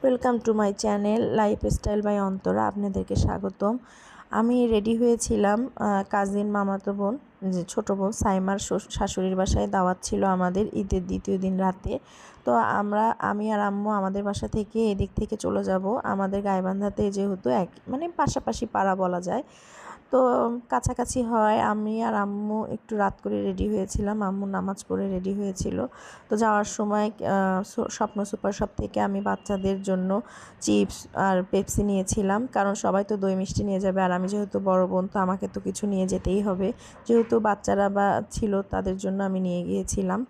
Welcome to my channel lifestyle by Antara. আপনাদেরকে স্বাগতম। আমি রেডি হয়েছিলাম কাজিন মামাতো বোন, যে ছোটো বোন সাইমার শাশুড়ির বাসায় দাওয়াত ছিল আমাদের ঈদের দ্বিতীয় দিন রাতে। তো আমি আর আম্মু আমাদের বাসা থেকে এদিক থেকে চলে যাব আমাদের গাইবান্ধাতে, যেহেতু এক মানে পাশাপাশি পাড়া বলা যায়, তো কাছাকাছি হয়। আমি আর আম্মু একটু রাত করে রেডি হয়েছিলাম, আম্মু নামাজ পড়ে রেডি হয়েছিল। তো যাওয়ার সময় স্বপ্ন সুপার শপ থেকে আমি বাচ্চাদের জন্য চিপস আর পেপসি নিয়েছিলাম, কারণ সবাই তো দই মিষ্টি নিয়ে যাবে, আর আমি যেহেতু বড় বোন তো আমাকে তো কিছু নিয়ে যেতেই হবে, যেহেতু বাচ্চারা ছিল তাদের জন্য আমি নিয়ে গিয়েছিলাম।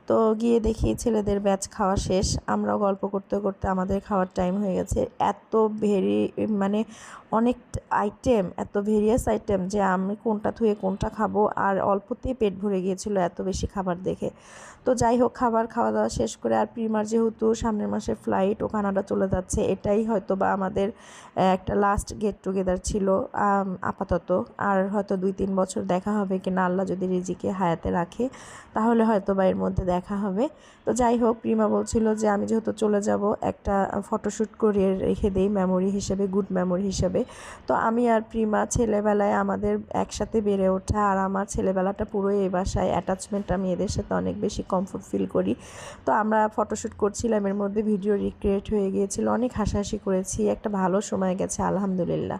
তো গিয়ে দেখি ছেলেদের ব্যাচ খাওয়া শেষ, আমরাও গল্প করতে করতে আমাদের খাওয়ার টাইম হয়ে গেছে। এত মানে অনেক আইটেম, এত ভেরিয়াস আইটেম যে আমি কোনটা থুয়ে কোনটা খাবো, আর অল্পতেই পেট ভরে গিয়েছিল এত বেশি খাবার দেখে। তো যাই হোক, খাওয়া দাওয়া শেষ করে, আর প্রিমার যেহেতু সামনের মাসে ফ্লাইট, ও কানাডা চলে যাচ্ছে, এটাই হয়তো বা আমাদের একটা লাস্ট গেট টুগেদার ছিল আপাতত। আর হয়তো 2-3 বছর দেখা হবে কিনা, আল্লাহ যদি রিজিকে হায়াতে রাখে তাহলে হয়তো বা এর মধ্যে দেখা হবে। তো যাই হোক, প্রিমা বলছিল যে আমি যেহেতু চলে যাব একটা ফটোশ্যুট করে রেখে দেই মেমোরি হিসেবে, গুড মেমোরি হিসেবে। তো আমি আর প্রিমা ছেলেবেলায় আমাদের একসাথে বেড়ে ওঠা, আর আমার ছেলেবেলাটা পুরোই এই বাসায় অ্যাটাচমেন্ট, আমি এদের সাথে অনেক বেশি কমফোর্ট ফিল করি। তো আমরা ফটোশ্যুট করছিলাম, এর মধ্যে ভিডিও রিক্রিয়েট হয়ে গিয়েছিল, অনেক হাসাহাসি করেছি, একটা ভালো সময় গেছে আলহামদুলিল্লাহ।